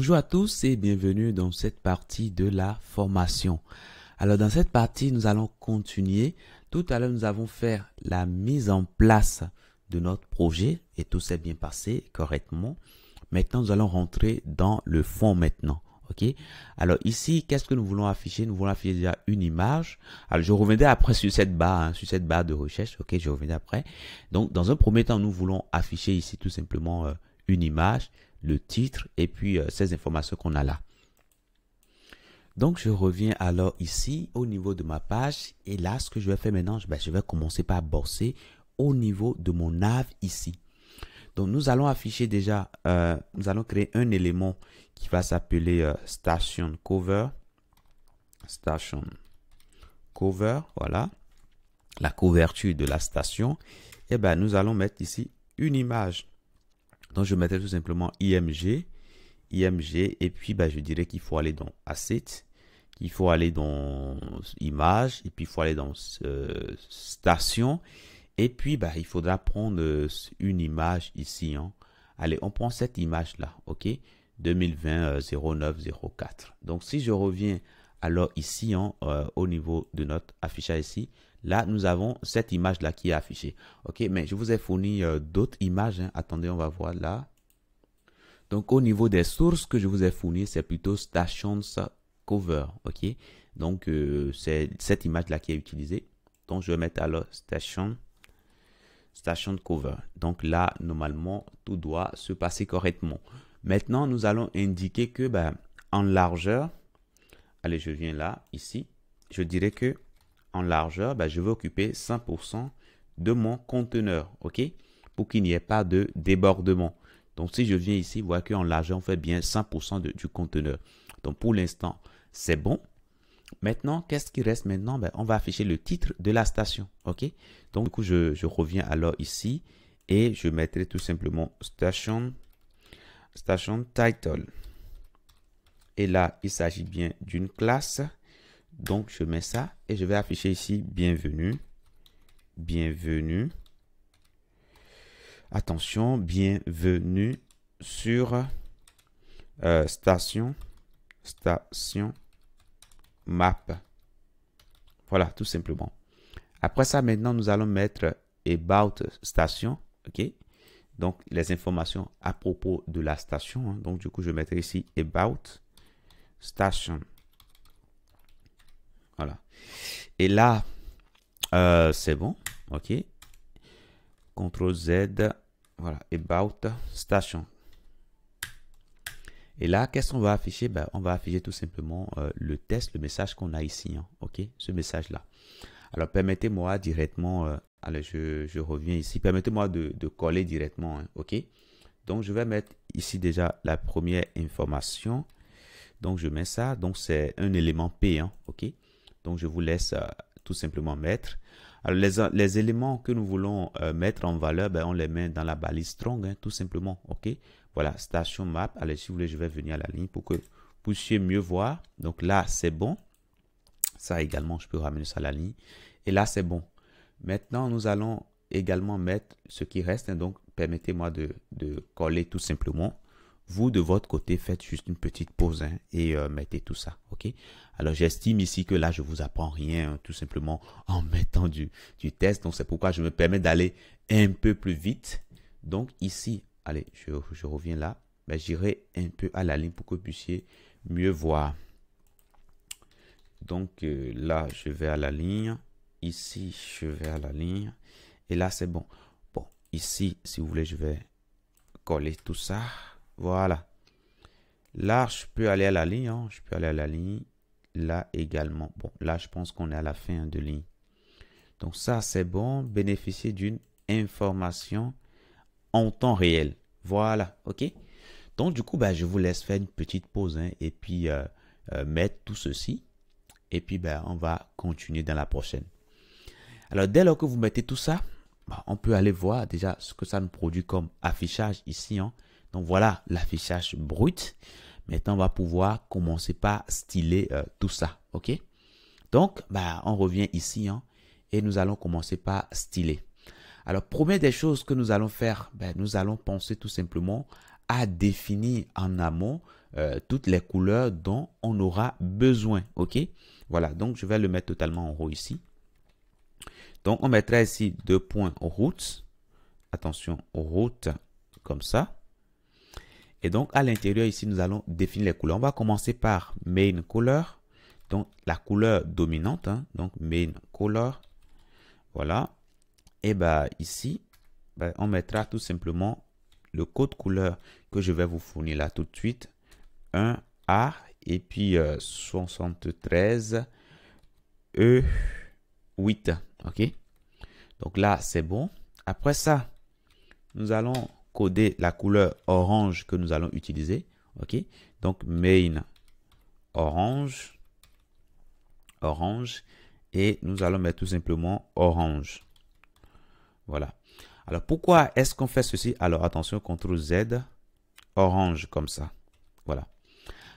Bonjour à tous et bienvenue dans cette partie de la formation. Alors dans cette partie, nous allons continuer. Tout à l'heure, nous avons fait la mise en place de notre projet et tout s'est bien passé correctement. Maintenant, nous allons rentrer dans le fond maintenant. Ok. Alors ici, qu'est-ce que nous voulons afficher? Nous voulons afficher déjà une image. Alors je reviendrai après sur cette barre, de recherche. Ok, je reviendrai après. Donc dans un premier temps, nous voulons afficher ici tout simplement une image, le titre et puis ces informations qu'on a là. Donc je reviens alors ici au niveau de ma page et là ce que je vais faire maintenant, je vais commencer par bosser au niveau de mon nav ici. Donc nous allons afficher déjà, nous allons créer un élément qui va s'appeler station cover. Station cover, voilà, la couverture de la station. Et ben nous allons mettre ici une image. Donc je mettrai tout simplement IMG et puis je dirais qu'il faut aller dans Asset, qu'il faut aller dans Image et puis il faut aller dans Station et puis il faudra prendre une image ici. Allez, on prend cette image là, ok, 2020 09 04. Donc si je reviens alors ici au niveau de notre affichage ici, là nous avons cette image là qui est affichée. Ok, mais je vous ai fourni d'autres images. Attendez, on va voir là. Donc au niveau des sources que je vous ai fournies, c'est plutôt Stations Cover. Ok, donc c'est cette image là qui est utilisée. Donc je vais mettre alors Station Cover. Donc là normalement tout doit se passer correctement. Maintenant nous allons indiquer que en largeur, allez, je viens là ici, je dirais que en largeur, je vais occuper 100% de mon conteneur, ok, pour qu'il n'y ait pas de débordement. Donc si je viens ici, vous voyez qu'en largeur on fait bien 100% du conteneur. Donc pour l'instant c'est bon. Maintenant qu'est-ce qui reste maintenant? On va afficher le titre de la station, ok. Donc du coup je reviens alors ici et je mettrai tout simplement station title. Et là il s'agit bien d'une classe. Donc je mets ça et je vais afficher ici bienvenue. Attention, bienvenue sur station map. Voilà, tout simplement. Après ça, maintenant, nous allons mettre about station. Ok. Donc, les informations à propos de la station. Donc, du coup, je mettrai ici about station. Voilà. Et là, c'est bon. Ok. CTRL Z. Voilà. About station. Et là, qu'est-ce qu'on va afficher? On va afficher tout simplement le test, le message qu'on a ici. Ok. Ce message-là. Alors, permettez-moi directement. Allez, je reviens ici. Permettez-moi de coller directement. Ok. Donc, je vais mettre ici déjà la première information. Donc, je mets ça. Donc, c'est un élément P. Ok. Donc, je vous laisse tout simplement mettre. Alors, les éléments que nous voulons mettre en valeur, on les met dans la balise strong, tout simplement. OK. Voilà, station map. Allez, si vous voulez, je vais venir à la ligne pour que vous puissiez mieux voir. Donc là, c'est bon. Ça également, je peux ramener ça à la ligne. Et là, c'est bon. Maintenant, nous allons également mettre ce qui reste. Donc, permettez-moi de coller tout simplement. Vous, de votre côté, faites juste une petite pause et mettez tout ça, ok? Alors, j'estime ici que là, je vous apprends rien, tout simplement en mettant du test. Donc, c'est pourquoi je me permets d'aller un peu plus vite. Donc, ici, allez, je reviens là. J'irai un peu à la ligne pour que vous puissiez mieux voir. Donc, là, je vais à la ligne. Ici, je vais à la ligne. Et là, c'est bon. Bon, ici, si vous voulez, je vais coller tout ça. Voilà. Là, je peux aller à la ligne. Je peux aller à la ligne. Là également. Bon, là, je pense qu'on est à la fin de ligne. Donc, ça, c'est bon. Bénéficier d'une information en temps réel. Voilà. OK. Donc, du coup, je vous laisse faire une petite pause et puis mettre tout ceci. Et puis, on va continuer dans la prochaine. Alors, dès lors que vous mettez tout ça, on peut aller voir déjà ce que ça nous produit comme affichage ici. Donc voilà l'affichage brut. Maintenant, on va pouvoir commencer par styler tout ça. OK? Donc, on revient ici et nous allons commencer par styler. Alors, première des choses que nous allons faire, nous allons penser tout simplement à définir en amont toutes les couleurs dont on aura besoin. OK? Voilà, donc je vais le mettre totalement en haut ici. Donc, on mettra ici 2 points route. Attention, route, comme ça. Et donc, à l'intérieur ici, nous allons définir les couleurs. On va commencer par main color. Donc, la couleur dominante. Hein, donc, main color. Voilà. Et bien, ici, on mettra tout simplement le code couleur que je vais vous fournir là tout de suite. 1A et puis 73 E8. OK? Donc là, c'est bon. Après ça, nous allons coder la couleur orange que nous allons utiliser. OK? Donc, main orange. Orange. Et nous allons mettre tout simplement orange. Voilà. Alors, pourquoi est-ce qu'on fait ceci? Alors, attention, CTRL Z. Orange, comme ça. Voilà.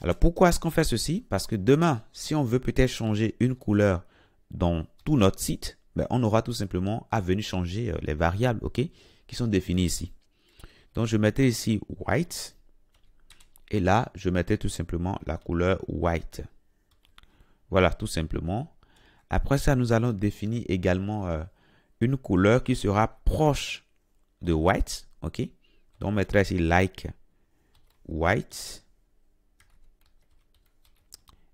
Alors, pourquoi est-ce qu'on fait ceci? Parce que demain, si on veut peut-être changer une couleur dans tout notre site, on aura tout simplement à venir changer les variables, OK, qui sont définies ici. Donc, je mettais ici white. Et là, je mettais tout simplement la couleur white. Voilà, tout simplement. Après ça, nous allons définir également une couleur qui sera proche de white, OK. Donc, on mettra ici like white.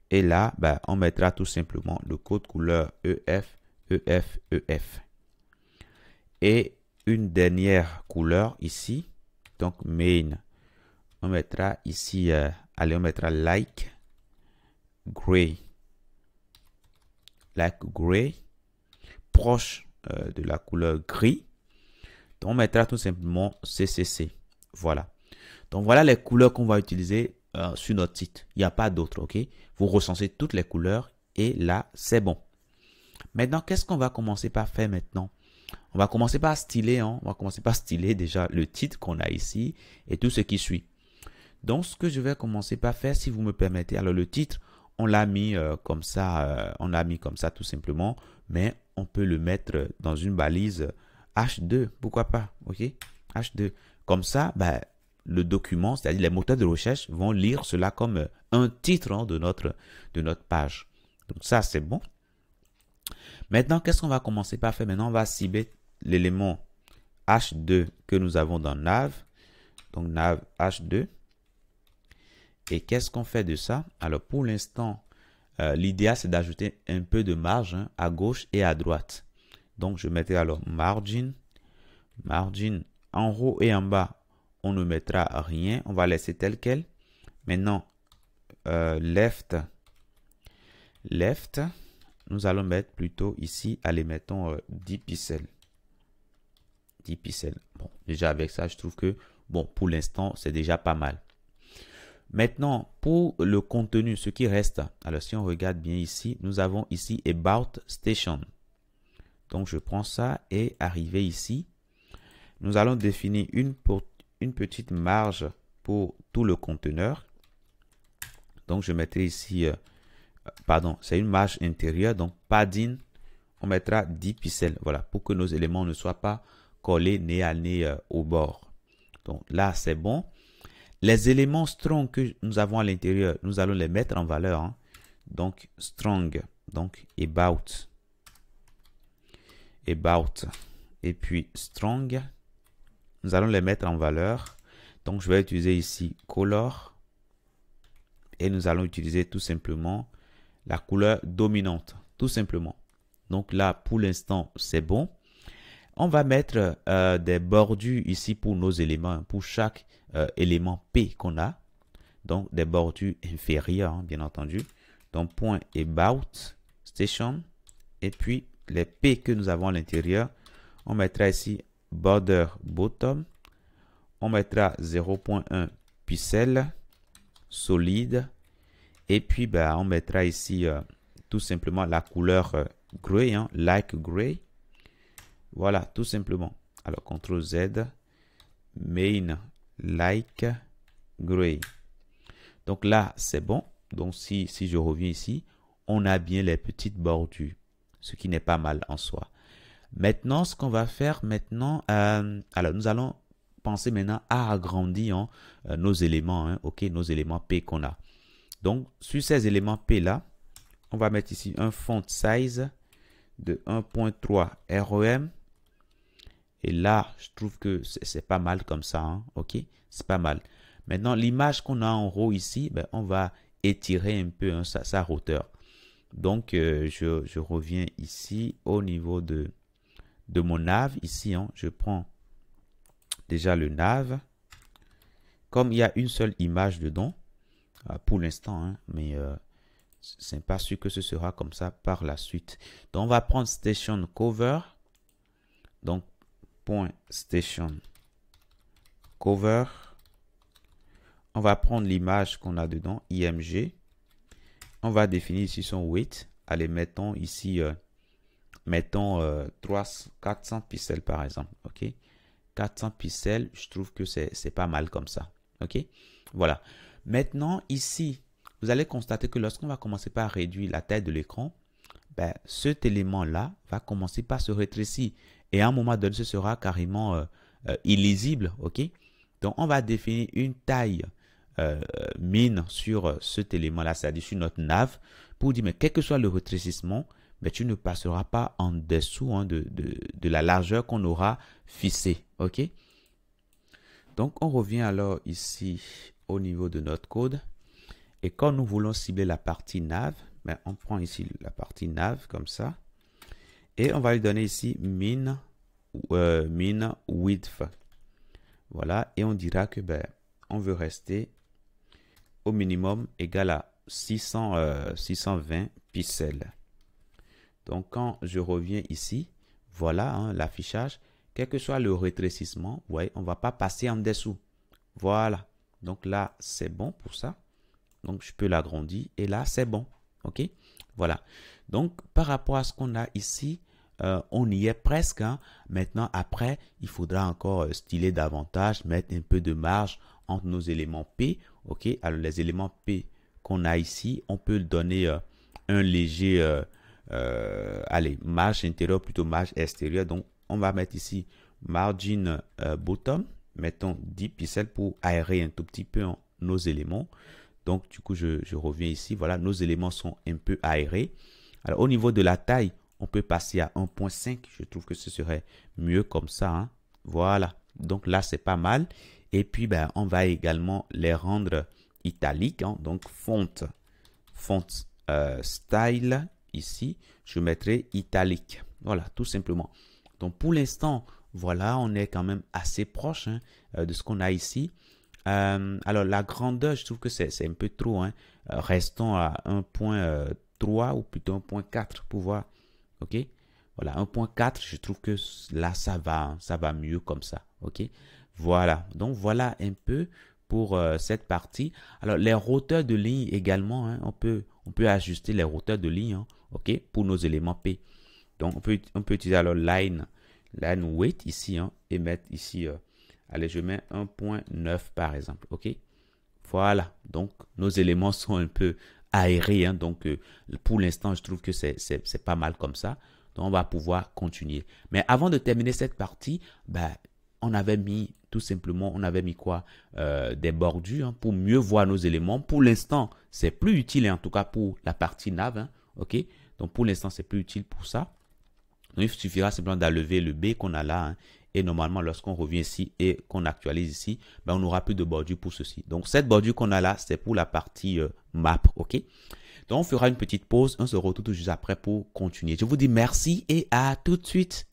Et là, on mettra tout simplement le code couleur EF, EF, EF. Et une dernière couleur ici. Donc, main. On mettra ici, allez, on mettra like gray. Like gray. Proche de la couleur gris. Donc, on mettra tout simplement CCC. Voilà. Donc, voilà les couleurs qu'on va utiliser sur notre site. Il n'y a pas d'autres, OK? Vous recensez toutes les couleurs et là, c'est bon. Maintenant, qu'est-ce qu'on va commencer par faire maintenant? On va commencer par styler, hein? On va commencer par styler déjà le titre qu'on a ici et tout ce qui suit. Donc, ce que je vais commencer par faire, si vous me permettez, alors le titre, on l'a mis comme ça, tout simplement, mais on peut le mettre dans une balise H2, pourquoi pas, OK? H2. Comme ça, le document, c'est-à-dire les moteurs de recherche vont lire cela comme un titre de notre page. Donc ça, c'est bon. Maintenant, qu'est-ce qu'on va commencer par faire? Maintenant, on va cibler l'élément H2 que nous avons dans nav. Donc nav H2. Et qu'est-ce qu'on fait de ça? Alors, pour l'instant, l'idéal, c'est d'ajouter un peu de marge à gauche et à droite. Donc, je mettrai alors margin. Margin en haut et en bas, on ne mettra rien. On va laisser tel quel. Maintenant, left. Left. Nous allons mettre plutôt ici, allez, mettons 10 pixels. 10 pixels. Bon, déjà avec ça, je trouve que, bon, pour l'instant, c'est déjà pas mal. Maintenant, pour le contenu, ce qui reste, alors si on regarde bien ici, nous avons ici About Station. Donc, je prends ça et arrivé ici, nous allons définir une petite marge pour tout le conteneur. Donc, je mettrai ici, pardon, c'est une marge intérieure, donc padding, on mettra 10 pixels, voilà, pour que nos éléments ne soient pas collés nez à nez au bord. Donc là, c'est bon. Les éléments strong que nous avons à l'intérieur, nous allons les mettre en valeur. Hein. Donc, strong, donc about. Et puis, strong, nous allons les mettre en valeur. Donc, je vais utiliser ici color. Et nous allons utiliser tout simplement la couleur dominante, tout simplement. Donc là, pour l'instant, c'est bon. On va mettre des bordures ici pour nos éléments, pour chaque élément P qu'on a. Donc, des bordures inférieures, hein, bien entendu. Donc, point about station. Et puis, les P que nous avons à l'intérieur, on mettra ici border bottom. On mettra 0.1 pixel solide. Et puis, on mettra ici tout simplement la couleur gray, hein, like gray. Voilà, tout simplement. Alors, CTRL Z, main, like, gray. Donc là, c'est bon. Donc, si je reviens ici, on a bien les petites bordures, ce qui n'est pas mal en soi. Maintenant, ce qu'on va faire maintenant, alors nous allons penser maintenant à agrandir nos éléments, hein, ok, nos éléments P qu'on a. Donc, sur ces éléments P là, on va mettre ici un font size de 1.3 REM. Et là, je trouve que c'est pas mal comme ça, hein, ok, c'est pas mal. Maintenant, l'image qu'on a en haut ici, ben, on va étirer un peu, hein, sa hauteur. Donc, je reviens ici au niveau de mon nav. Ici, hein, je prends déjà le nav. Comme il y a une seule image dedans, pour l'instant, hein, mais c'est pas sûr que ce sera comme ça par la suite. Donc, on va prendre station cover. Donc, point station cover. On va prendre l'image qu'on a dedans, IMG. On va définir ici son weight. Allez, mettons ici, mettons 400 pixels par exemple. Ok, 400 pixels, je trouve que c'est pas mal comme ça. Ok, voilà. Maintenant, ici, vous allez constater que lorsqu'on va commencer par réduire la taille de l'écran, ben, cet élément-là va commencer par se rétrécir. Et à un moment donné, ce sera carrément illisible. Ok, donc on va définir une taille mine sur cet élément-là, c'est-à-dire sur notre nav, pour dire, mais quel que soit le rétrécissement, mais tu ne passeras pas en dessous, hein, de la largeur qu'on aura fixée. Ok, donc on revient alors ici au niveau de notre code. Et quand nous voulons cibler la partie nav, ben, on prend ici la partie nav comme ça. Et on va lui donner ici min width. Voilà, et on dira que ben, on veut rester au minimum égal à 620 pixels. Donc, quand je reviens ici, voilà, hein, l'affichage. Quel que soit le rétrécissement, vous voyez, on ne va pas passer en dessous. Voilà. Donc là, c'est bon pour ça. Donc, je peux l'agrandir. Et là, c'est bon. OK? Voilà. Donc, par rapport à ce qu'on a ici, on y est presque. Hein. Maintenant, après, il faudra encore styler davantage, mettre un peu de marge entre nos éléments P. OK? Alors, les éléments P qu'on a ici, on peut donner un léger, allez, marge intérieure, plutôt marge extérieure. Donc, on va mettre ici margin bottom. Mettons 10 pixels pour aérer un tout petit peu nos éléments. Donc, du coup, je reviens ici. Voilà, nos éléments sont un peu aérés. Alors, au niveau de la taille, on peut passer à 1.5. Je trouve que ce serait mieux comme ça. Hein. Voilà. Donc, là, c'est pas mal. Et puis, ben, on va également les rendre italiques. Hein. Donc, font style, ici, je mettrai italique. Voilà, tout simplement. Donc, pour l'instant, voilà, on est quand même assez proche, hein, de ce qu'on a ici. Alors, la grandeur, je trouve que c'est un peu trop. Hein. Restons à 1.3 ou plutôt 1.4 pour voir. OK? Voilà, 1.4, je trouve que là, ça va mieux comme ça. OK? Voilà. Donc, voilà un peu pour cette partie. Alors, les routeurs de ligne également, hein, on peut ajuster les routeurs de ligne, hein, OK? Pour nos éléments P. Donc, on peut utiliser alors line weight ici, hein, et mettre ici, allez, je mets 1.9 par exemple, ok. Voilà, donc nos éléments sont un peu aérés, hein, donc pour l'instant, je trouve que c'est pas mal comme ça. Donc, on va pouvoir continuer. Mais avant de terminer cette partie, ben, on avait mis tout simplement, on avait mis quoi? Des bordures, hein, pour mieux voir nos éléments. Pour l'instant, c'est plus utile, en tout cas pour la partie nav, hein, ok. Donc, pour l'instant, c'est plus utile pour ça. Donc, il suffira simplement d'enlever le B qu'on a là. Hein, et normalement, lorsqu'on revient ici et qu'on actualise ici, ben, on n'aura plus de bordure pour ceci. Donc, cette bordure qu'on a là, c'est pour la partie map. OK? Donc, on fera une petite pause. On se retrouve tout juste après pour continuer. Je vous dis merci et à tout de suite.